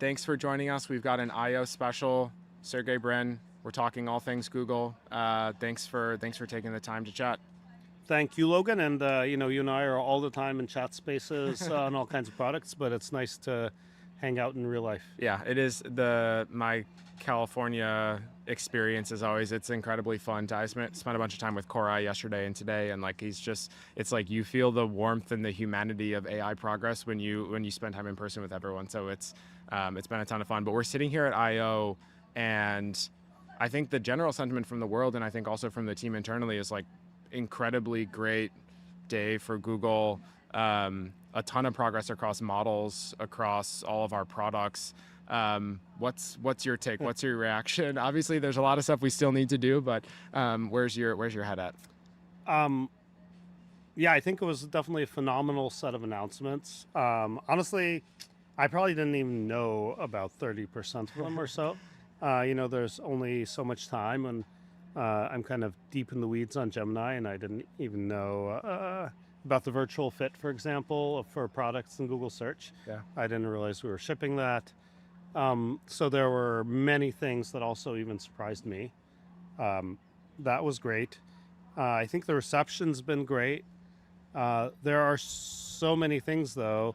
Thanks for joining us. We've got an I/O special. Sergey Brin. We're talking all things Google. Thanks for taking the time to chat. Thank you, Logan. And you and I are all the time in chat spaces on all kinds of products, but it's nice to hang out in real life. Yeah, it is. My California experience is always, it's incredibly fun. I spent a bunch of time with Korai yesterday and today, and like it's like you feel the warmth and the humanity of AI progress when you spend time in person with everyone. So it's been a ton of fun. But we're sitting here at I/O, and I think the general sentiment from the world, and I think also from the team internally, is like incredibly great day for Google. A ton of progress across models, across all of our products. What's your take? What's your reaction? Obviously, there's a lot of stuff we still need to do, but where's your head at? Yeah, I think it was definitely a phenomenal set of announcements. Honestly, I probably didn't even know about 30% of them or so. There's only so much time, and I'm kind of deep in the weeds on Gemini, and I didn't even know about the virtual fit, for example, for products in Google Search. Yeah. I didn't realize we were shipping that. So there were many things that also even surprised me. That was great. I think the reception's been great. There are so many things, though.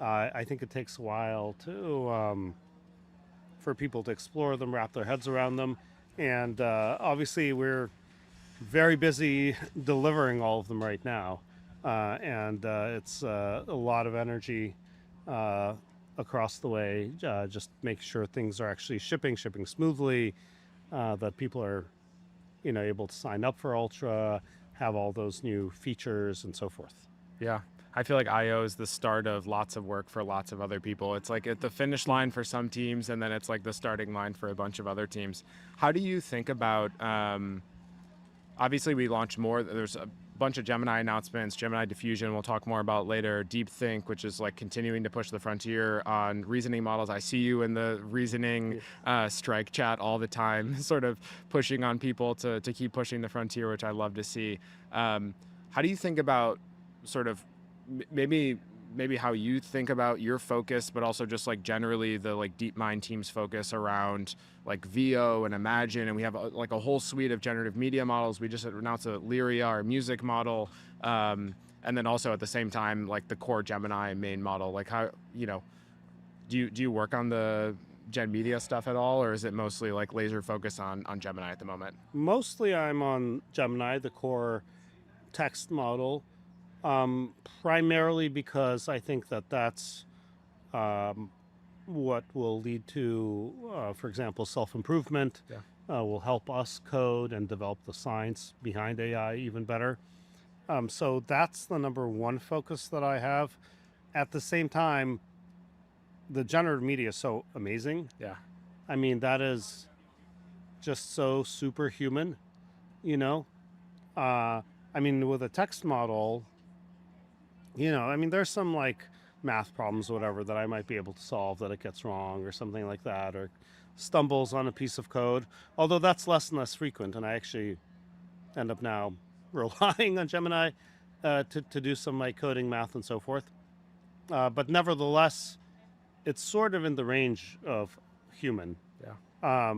I think it takes a while for people to explore them, wrap their heads around them. And obviously, we're very busy delivering all of them right now. And it's a lot of energy across the way, just make sure things are actually shipping smoothly, that people are able to sign up for Ultra, have all those new features and so forth. Yeah. I feel like I/O is the start of lots of work for lots of other people. It's like at the finish line for some teams, and then it's like the starting line for a bunch of other teams. How do you think about, obviously we launched more, there's a bunch of Gemini announcements, Gemini Diffusion we'll talk more about later, DeepThink, which is like continuing to push the frontier on reasoning models. I see you in the reasoning strike chat all the time, sort of pushing on people to keep pushing the frontier, which I love to see. How do you think about sort of maybe how you think about your focus, but also just like generally the like DeepMind team's focus around like VO and Imagine, and we have like a whole suite of generative media models. We just announced a Lyria, our music model, and then also at the same time like the core Gemini main model. Like how do you work on the Gen Media stuff at all, or is it mostly like laser focus on Gemini at the moment? Mostly I'm on Gemini, the core text model. Primarily because I think that's what will lead to, for example, self-improvement. Yeah. Will help us code and develop the science behind AI even better. So that's the number one focus that I have. At the same time, the generative media is so amazing. Yeah. I mean, that is just so superhuman, I mean, with a text model, there's some like math problems or whatever that I might be able to solve that it gets wrong or something like that, or stumbles on a piece of code, although that's less and less frequent. And I actually end up now relying on Gemini to do some like coding, math, and so forth. But nevertheless, it's sort of in the range of human. Yeah.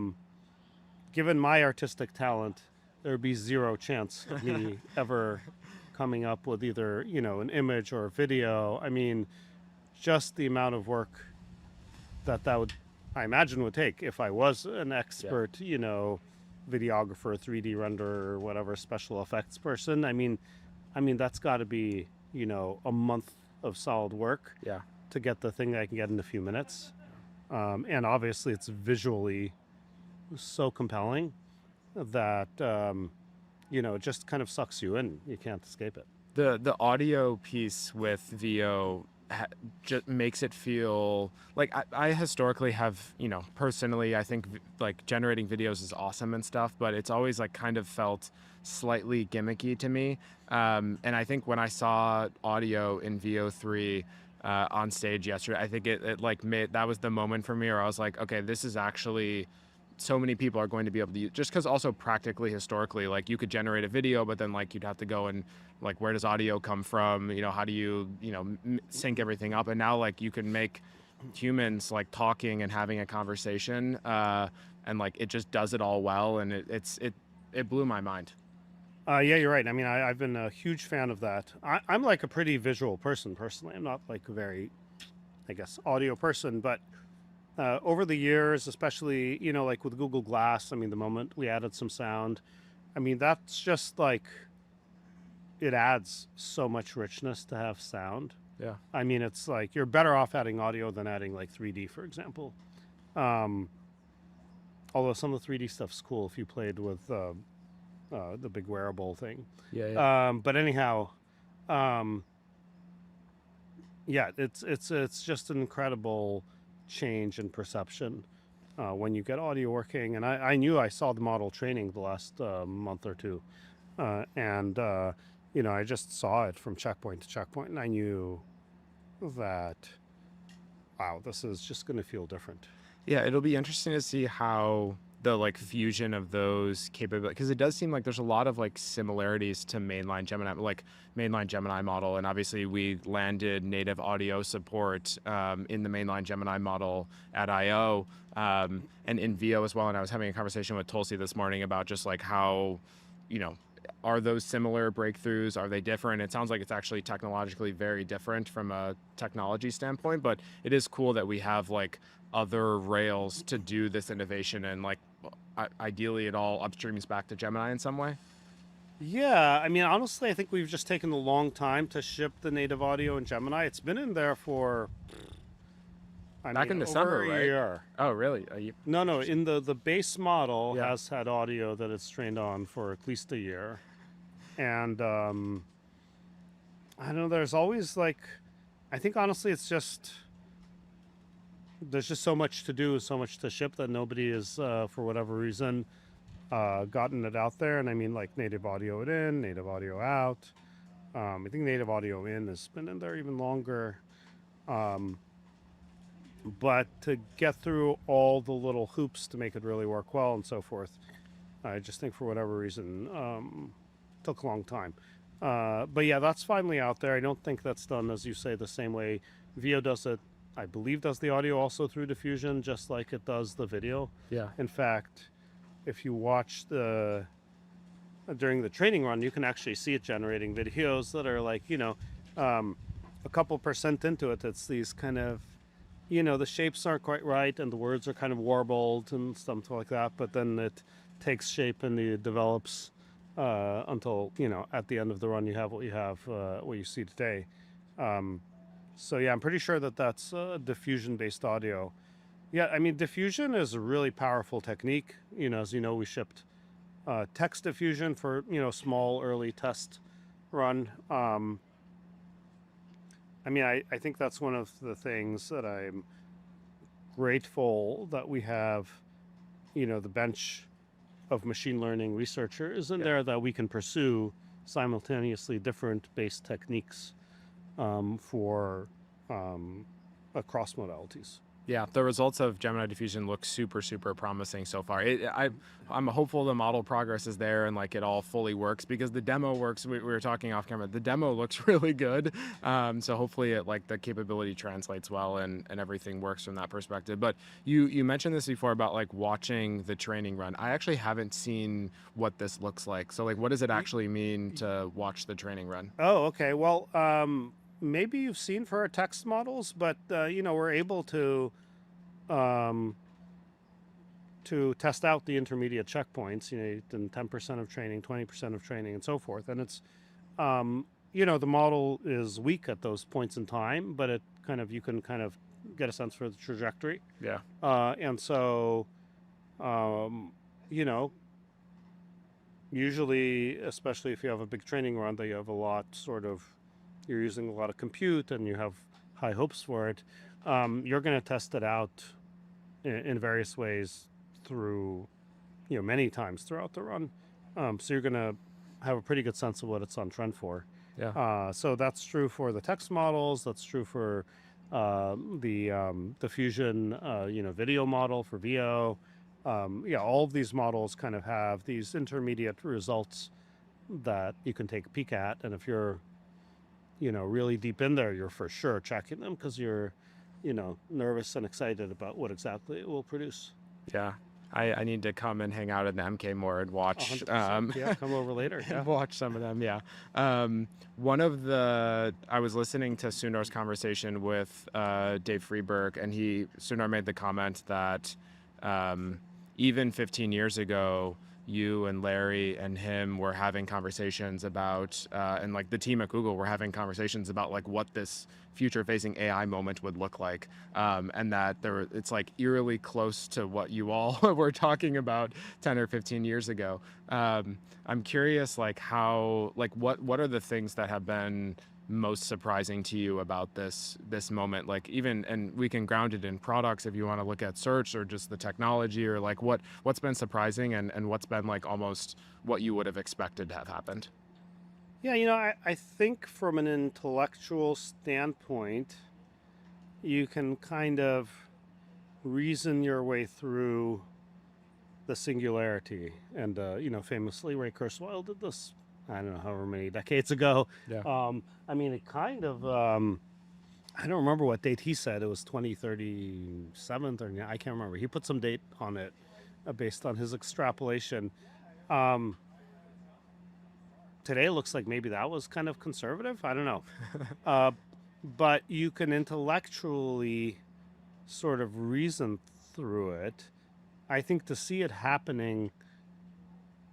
Given my artistic talent, there would be zero chance of me ever coming up with either, an image or a video. I mean, just the amount of work that would, I imagine, would take if I was an expert, videographer, 3D renderer, whatever, special effects person. I mean, that's got to be, a month of solid work to get the thing that I can get in a few minutes. And obviously it's visually so compelling that, it just kind of sucks you in. You can't escape it. The audio piece with VO just makes it feel like I historically have, personally, I think like generating videos is awesome and stuff, but it's always like kind of felt slightly gimmicky to me. And I think when I saw audio in VO3 on stage yesterday, I think it like that was the moment for me where I was like, okay, this is actually, so many people are going to be able to use, just because also practically, historically, like you could generate a video, but then like you'd have to go and like, where does audio come from? How do you, sync everything up? And now like you can make humans like talking and having a conversation, and like it just does it all well, and it blew my mind. Yeah, you're right. I mean, I've been a huge fan of that. I'm like a pretty visual person personally. I'm not like a very, I guess, audio person, but over the years, especially, like with Google Glass, I mean, the moment we added some sound, I mean, that's just like, it adds so much richness to have sound. Yeah. I mean, it's like you're better off adding audio than adding like 3D, for example. Um, Although some of the 3D stuff's cool if you played with the big wearable thing. Yeah. But anyhow, um, yeah, it's just an incredible change in perception when you get audio working. And I saw the model training the last month or two, and I just saw it from checkpoint to checkpoint, and I knew that, wow, this is just going to feel different. Yeah, it'll be interesting to see how the like fusion of those capabilities, because it does seem like there's a lot of like similarities to mainline Gemini model, and obviously we landed native audio support in the mainline Gemini model at I/O, and in VO as well. And I was having a conversation with Tulsi this morning about just like how, are those similar breakthroughs? Are they different? It sounds like it's actually technologically very different from a technology standpoint, but it is cool that we have like other rails to do this innovation, and like ideally it all upstreams back to Gemini in some way. Yeah, I mean, honestly, I think we've just taken a long time to ship the native audio in Gemini. It's been in there for, Back in December, over a right? year. Oh, really? No, in the base model Yeah. has had audio that it's trained on for at least a year. And I don't know, there's always like, I think honestly it's just, there's just so much to do, so much to ship that nobody is, for whatever reason, gotten it out there. And I mean, like native audio in, native audio out. I think native audio in has been in there even longer. But to get through all the little hoops to make it really work well and so forth, I just think for whatever reason, took a long time. But yeah, that's finally out there. I don't think that's done, as you say, the same way VO does it. I believe does the audio also through diffusion, just like it does the video. Yeah. In fact, if you watch during the training run, you can actually see it generating videos that are like, a couple percent into it. It's these kind of, the shapes aren't quite right and the words are kind of warbled and something like that. But then it takes shape and it develops until, at the end of the run, you have what you have, what you see today. So yeah, I'm pretty sure that that's diffusion-based audio. Yeah, I mean, diffusion is a really powerful technique. As you know, we shipped text diffusion for, small early test run. I mean, I think that's one of the things that I'm grateful that we have, the bench of machine learning researchers in there that we can pursue simultaneously different base techniques for across modalities. Yeah, the results of Gemini diffusion look super, super promising so far. I'm hopeful the model progress is there and like it all fully works, because the demo works. We were talking off camera. The demo looks really good. So hopefully it like the capability translates well and everything works from that perspective. But you mentioned this before about like watching the training run. I actually haven't seen what this looks like. So like, what does it actually mean to watch the training run? Oh, okay. Well, maybe you've seen for our text models, but we're able to test out the intermediate checkpoints, in 10% of training, 20% of training, and so forth. And it's, the model is weak at those points in time, but you can kind of get a sense for the trajectory. Yeah. And so, usually, especially if you have a big training run that you have a lot you're using a lot of compute and you have high hopes for it, you're going to test it out in various ways through, many times throughout the run. So you're going to have a pretty good sense of what it's on trend for. Yeah. So that's true for the text models. That's true for the diffusion, video model for VO. All of these models kind of have these intermediate results that you can take a peek at. And if you're, really deep in there, you're for sure checking them because you're nervous and excited about what exactly it will produce. Yeah. I need to come and hang out in the MK more and watch 100%. Yeah, come over later. Yeah. and watch some of them. Yeah. I was listening to Sunar's conversation with Dave Freeberg, and Sunar made the comment that even 15 years ago, you and Larry and him were having conversations about, and like the team at Google were having conversations about like what this future-facing AI moment would look like, and that it's like eerily close to what you all were talking about 10 or 15 years ago. I'm curious, like what are the things that have been most surprising to you about this moment, like even, and we can ground it in products if you want to look at search or just the technology, or like what's been surprising and what's been like almost what you would have expected to have happened. Yeah, I think from an intellectual standpoint, you can kind of reason your way through the singularity. And, famously, Ray Kurzweil did this, I don't know, however many decades ago. Yeah. It kind of, I don't remember what date he said. It was 2037, 39, I can't remember. He put some date on it based on his extrapolation. Today it looks like maybe that was kind of conservative. I don't know. But you can intellectually sort of reason through it. I think to see it happening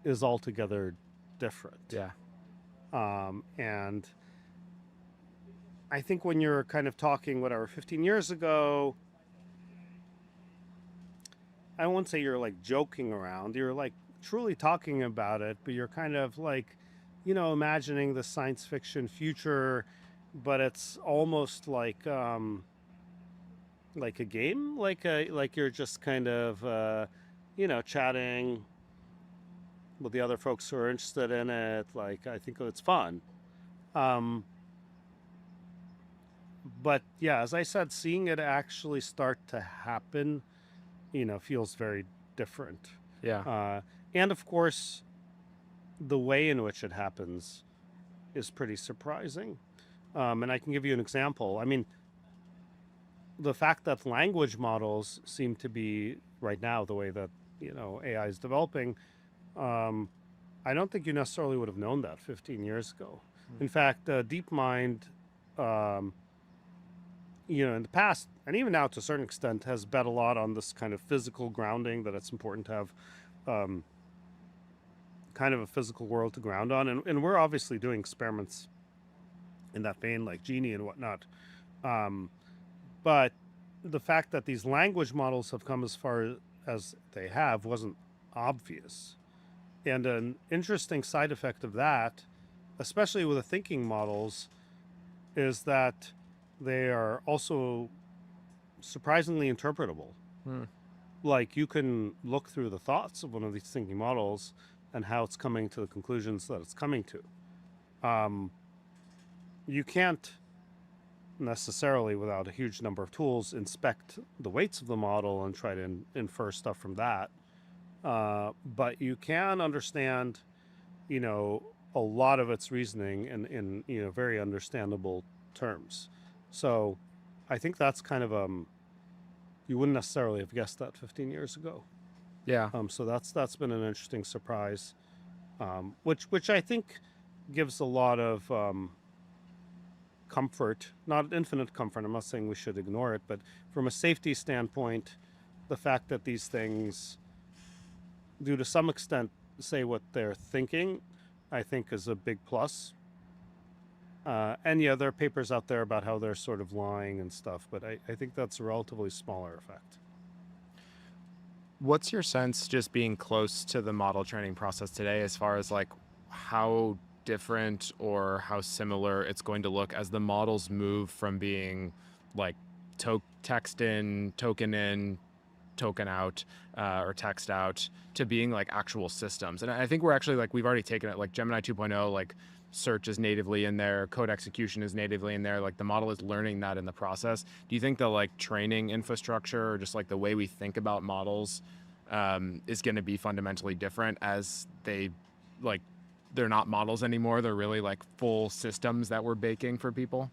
is altogether different. Yeah. And I think when you're kind of talking, 15 years ago, I won't say you're like joking around. You're like truly talking about it, but you're kind of like, imagining the science fiction future, but it's almost like a game, like you're just kind of, chatting with the other folks who are interested in it. Like, I think it's fun. But yeah, as I said, seeing it actually start to happen, feels very different. Yeah. And of course, the way in which it happens is pretty surprising. And I can give you an example. I mean, the fact that language models seem to be right now the way that, AI is developing, I don't think you necessarily would have known that 15 years ago. In fact, DeepMind, in the past, and even now to a certain extent, has bet a lot on this kind of physical grounding, that it's important to have kind of a physical world to ground on. And we're obviously doing experiments in that vein, like Genie and whatnot. But the fact that these language models have come as far as they have wasn't obvious. And an interesting side effect of that, especially with the thinking models, is that they are also surprisingly interpretable. Like, you can look through the thoughts of one of these thinking models and how it's coming to the conclusions that it's coming to. You can't necessarily, without a huge number of tools, inspect the weights of the model and try to infer stuff from that. But you can understand, a lot of its reasoning in very understandable terms. So I think that's kind of, you wouldn't necessarily have guessed that 15 years ago. Yeah. So that's been an interesting surprise, which I think gives a lot of comfort, not infinite comfort. I'm not saying we should ignore it, but from a safety standpoint, the fact that these things do to some extent say what they're thinking, I think is a big plus. And yeah, there are papers out there about how they're sort of lying and stuff, but I think that's a relatively smaller effect. What's your sense, just being close to the model training process today, as far as like how different or how similar it's going to look as the models move from being like text in, token in, token out, or text out, to being like actual systems? And I think we're actually like, we've already taken it, like Gemini 2.0, like search is natively in there, code execution is natively in there, like the model is learning that in the process. Do you think the like training infrastructure, or just like the way we think about models, is going to be fundamentally different as they're not models anymore, they're really like full systems that we're baking for people?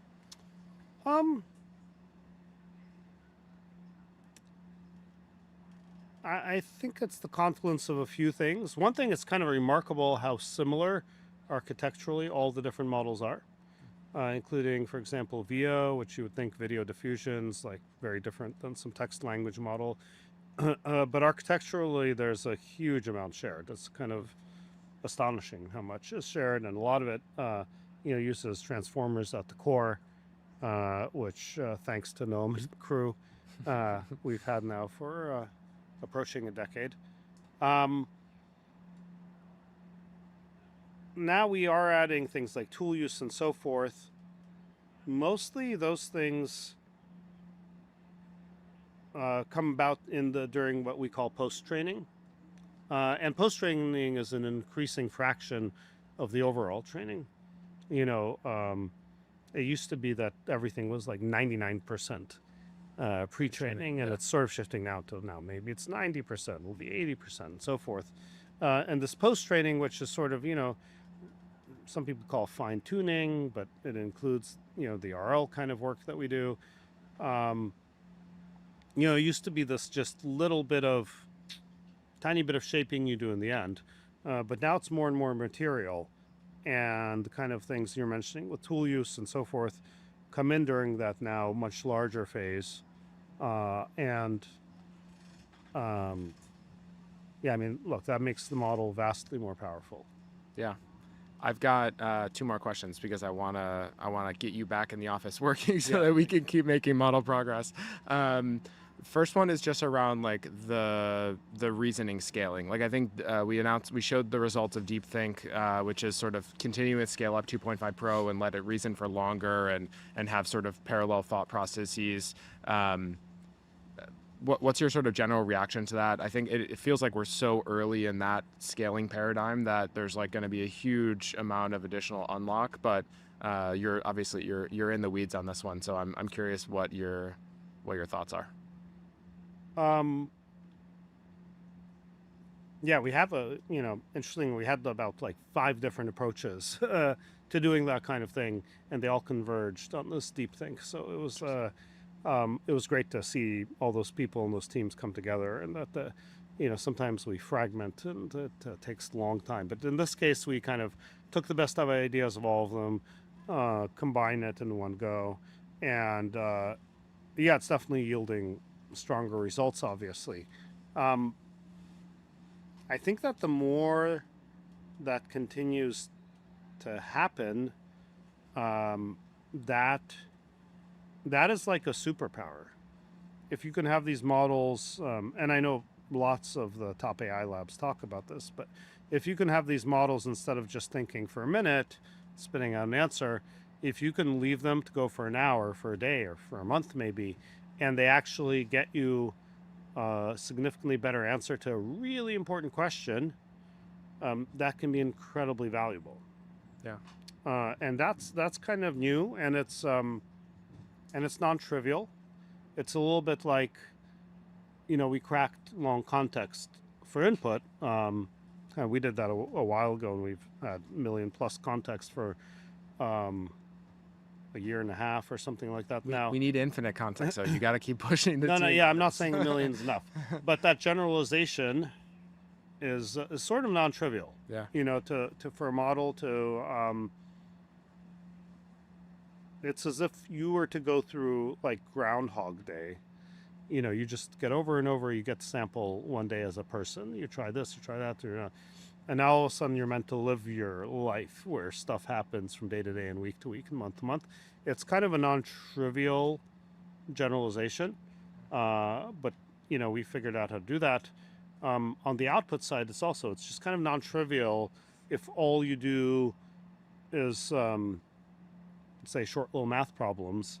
I think it's the confluence of a few things. One thing, it's kind of remarkable how similar architecturally all the different models are, including, for example, VO, which you would think video diffusion's like very different than some text language model. But architecturally, there's a huge amount shared. It's kind of astonishing how much is shared, and a lot of it, uses transformers at the core, which, thanks to Noam and crew, we've had now for approaching a decade. Now we are adding things like tool use and so forth. Mostly those things come about during what we call post-training. And post-training is an increasing fraction of the overall training. It used to be that everything was like 99% pre-training, and it's sort of shifting now to maybe it's 90%, will be 80%, and so forth. And this post-training, which is sort of, some people call fine-tuning, but it includes, the RL kind of work that we do. It used to be this just tiny bit of shaping you do in the end, but now it's more and more material, and the kind of things you're mentioning with tool use and so forth come in during that now much larger phase. Look, that makes the model vastly more powerful. Yeah. I've got 2 more questions because I wanna get you back in the office working so that we can keep making model progress. First one is just around like the reasoning scaling. Like I think we showed the results of DeepThink, which is sort of continuous scale up 2.5 Pro and let it reason for longer and have sort of parallel thought processes. What's your sort of general reaction to that? I think it feels like we're so early in that scaling paradigm that there's like going to be a huge amount of additional unlock, but you're in the weeds on this one, so I'm curious what your thoughts are. We have interesting, we had about like 5 different approaches to doing that kind of thing, and they all converged on this DeepThink. So it was great to see all those people and those teams come together, and that sometimes we fragment and it takes a long time. But in this case, we kind of took the best of ideas of all of them, combine it in one go, and it's definitely yielding stronger results, obviously. I think that the more that continues to happen, that is like a superpower. If you can have these models, and I know lots of the top AI labs talk about this, but if you can have these models, instead of just thinking for a minute, spitting out an answer, if you can leave them to go for an hour, for a day, or for a month maybe, and they actually get you a significantly better answer to a really important question, that can be incredibly valuable. Yeah. And that's kind of new, and it's non-trivial. It's a little bit like, we cracked long context for input. We did that a while ago, and we've had million plus context for a year and a half or something like that. Now we need infinite context, so you got to keep pushing the No, team. I'm not saying a million's enough, but that generalization is sort of non-trivial. Yeah. For a model to, it's as if you were to go through like Groundhog Day. You just get over and over, you get to sample one day as a person. You try this, you try that, and now all of a sudden you're meant to live your life where stuff happens from day to day and week to week and month to month. It's kind of a non-trivial generalization, but we figured out how to do that. On the output side, it's just kind of non-trivial if all you do is say short little math problems.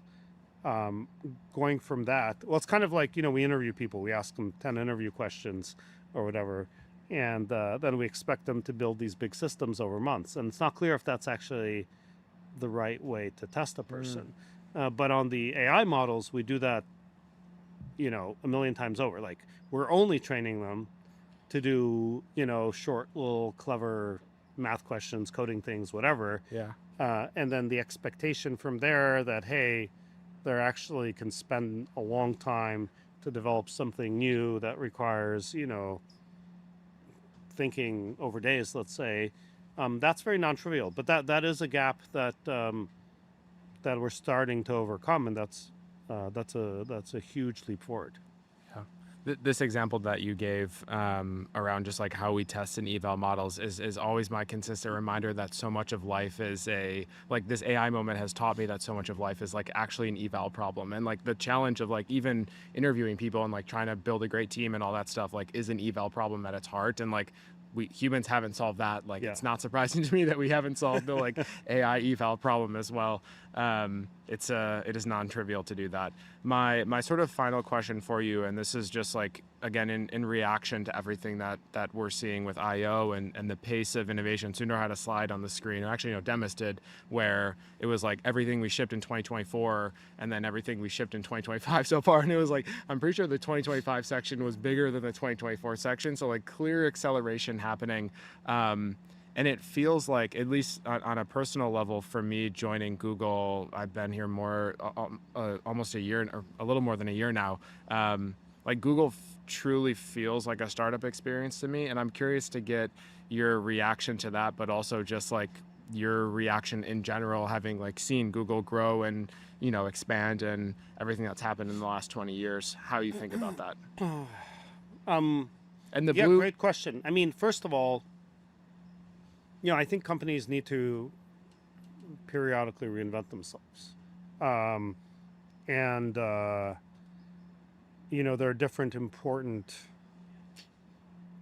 Going from that, it's kind of like, we interview people, we ask them 10 interview questions or whatever, and then we expect them to build these big systems over months, and it's not clear if that's actually the right way to test a person. But on the AI models, we do that a million times over. Like, we're only training them to do short little clever math questions, coding things, whatever. Yeah. And then the expectation from there that, hey, they actually can spend a long time to develop something new that requires, thinking over days, let's say, that's very non-trivial. But that is a gap that that we're starting to overcome, and that's a huge leap forward. This example that you gave around just like how we test and eval models is always my consistent reminder that so much of life is this AI moment has taught me that so much of life is like actually an eval problem. And like the challenge of like even interviewing people and like trying to build a great team and all that stuff like is an eval problem at its heart. And like we humans haven't solved that. Like it's not surprising to me that we haven't solved the like AI eval problem as well. It is non-trivial to do that. My sort of final question for you, and this is just like again in reaction to everything that we're seeing with I/O and the pace of innovation. Sundar had a slide on the screen, or actually Demis did, where it was like everything we shipped in 2024 and then everything we shipped in 2025 so far, and it was like I'm pretty sure the 2025 section was bigger than the 2024 section, so like clear acceleration happening. And it feels like, at least on a personal level, for me joining Google, I've been here almost a year, or a little more than a year now. Like Google truly feels like a startup experience to me, and I'm curious to get your reaction to that, but also just like your reaction in general, having like seen Google grow and expand and everything that's happened in the last 20 years. How you think about that? And great question. I mean, first of all, I think companies need to periodically reinvent themselves. There are different important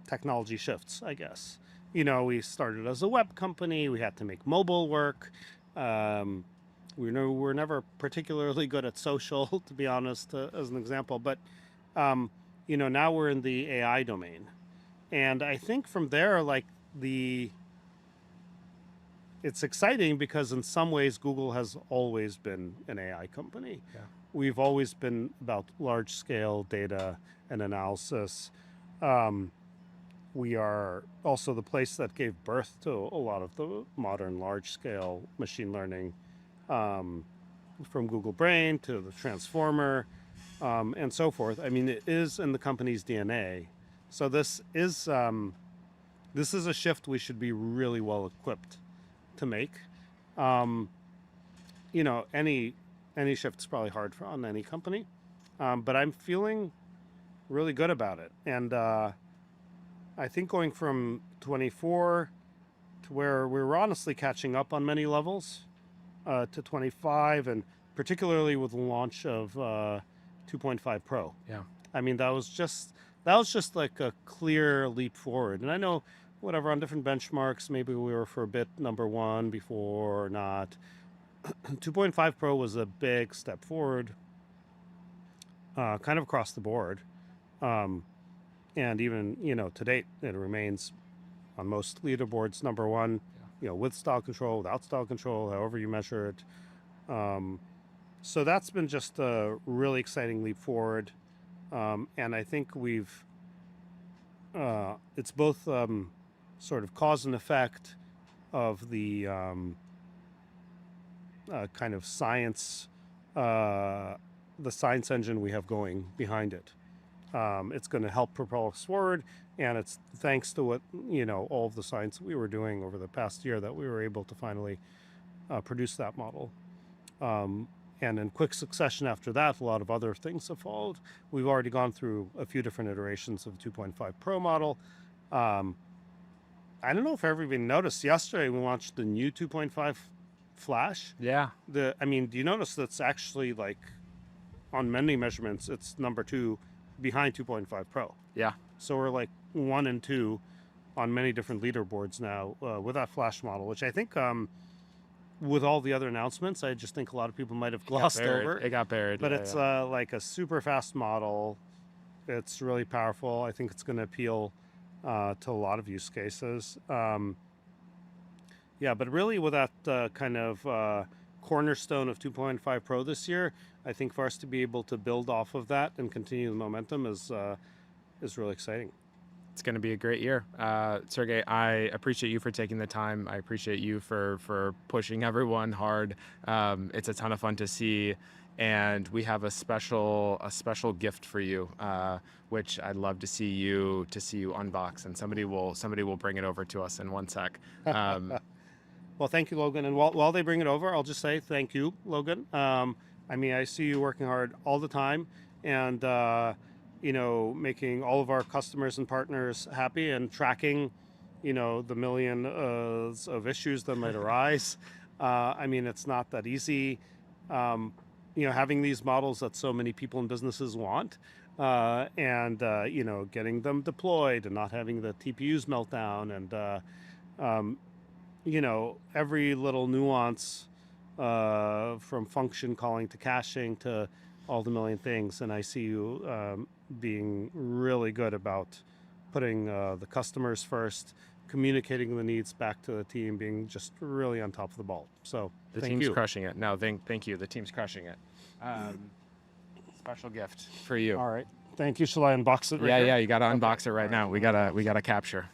technology shifts, I guess. We started as a web company. We had to make mobile work. We're never particularly good at social, to be honest, as an example. But, now we're in the AI domain. And I think from there, it's exciting because in some ways Google has always been an AI company. Yeah. We've always been about large scale data and analysis. We are also the place that gave birth to a lot of the modern large scale machine learning, from Google Brain to the Transformer, and so forth. I mean, it is in the company's DNA. So this is a shift we should be really well equipped to make. Any shift is probably hard on any company, but I'm feeling really good about it. And I think going from 24 to where we're honestly catching up on many levels, to 25, and particularly with the launch of 2.5 Pro. Yeah. I mean, that was just like a clear leap forward. And I know, whatever, on different benchmarks, maybe we were for a bit number one before or not. 2.5 Pro was a big step forward, kind of across the board. And even, to date, it remains on most leaderboards number one, with style control, without style control, however you measure it. So that's been just a really exciting leap forward. And I think it's both sort of cause and effect of the kind of science, the science engine we have going behind it. It's going to help propel us forward, and it's thanks to what, all of the science we were doing over the past year that we were able to finally produce that model. And in quick succession after that, a lot of other things have followed. We've already gone through a few different iterations of the 2.5 Pro model. I don't know if everybody noticed, yesterday we launched the new 2.5 Flash. Yeah. Do you notice that's actually, like, on many measurements, it's number 2 behind 2.5 Pro. Yeah. So we're like 1 and 2 on many different leaderboards now with that Flash model, which I think with all the other announcements, I just think a lot of people might have glossed over. It got buried. But it's like a super fast model. It's really powerful. I think it's going to appeal to a lot of use cases. But really with that kind of cornerstone of 2.5 Pro this year, I think for us to be able to build off of that and continue the momentum is really exciting. It's going to be a great year. Sergey, I appreciate you for taking the time. I appreciate you for pushing everyone hard. It's a ton of fun to see and we have a special gift for you, which I'd love to see you unbox, and somebody will bring it over to us in one sec. Well, thank you, Logan. And while they bring it over, I'll just say thank you, Logan. I mean, I see you working hard all the time, and making all of our customers and partners happy, and tracking, the millions of issues that might arise. I mean, it's not that easy. Having these models that so many people and businesses want, and getting them deployed and not having the TPUs melt down, and every little nuance, from function calling to caching to all the million things. And I see you being really good about putting the customers first, communicating the needs back to the team, being just really on top of the ball. So the thank team's you. crushing it. No, thank you. The team's crushing it. Special gift for you. All right. Thank you. Shall I unbox it? Yeah. You got to unbox it right now. We gotta capture.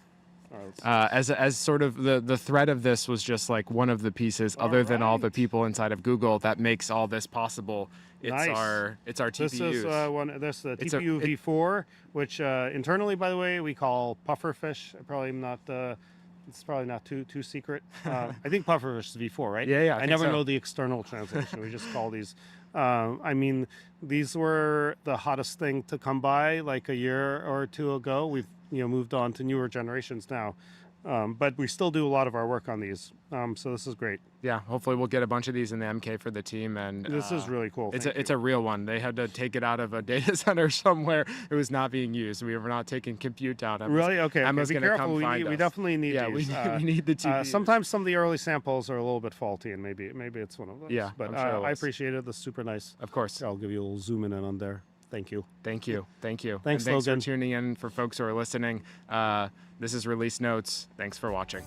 All right, As sort of the thread of this was just like one of the pieces, other than all the people inside of Google, that makes all this possible. It's Nice. our TPUs. This is the TPU V4, which internally, by the way, we call pufferfish. It's probably not too secret. I think pufferfish is V4, right? Yeah, I I think never so. know the external translation. We just call these. I mean, these were the hottest thing to come by like a year or two ago. We've moved on to newer generations now, but we still do a lot of our work on these. So this is great. Yeah, hopefully we'll get a bunch of these in the MK for the team, and This is really cool. It's a real one. They had to take it out of a data center somewhere. It was not being used. We were not taking compute down. Really? Okay. Emma's Be gonna careful. come We find us. definitely need Yeah, these. we need the TPUs. Sometimes some of the early samples are a little bit faulty, and maybe it's one of those. Yeah, but I'm sure it I was. appreciate it. That's super nice. Of course. I'll give you a little zoom in on there. Thank you. Thank you. Thanks, And thanks Logan. for tuning in. For folks who are listening, this is Release Notes. Thanks for watching.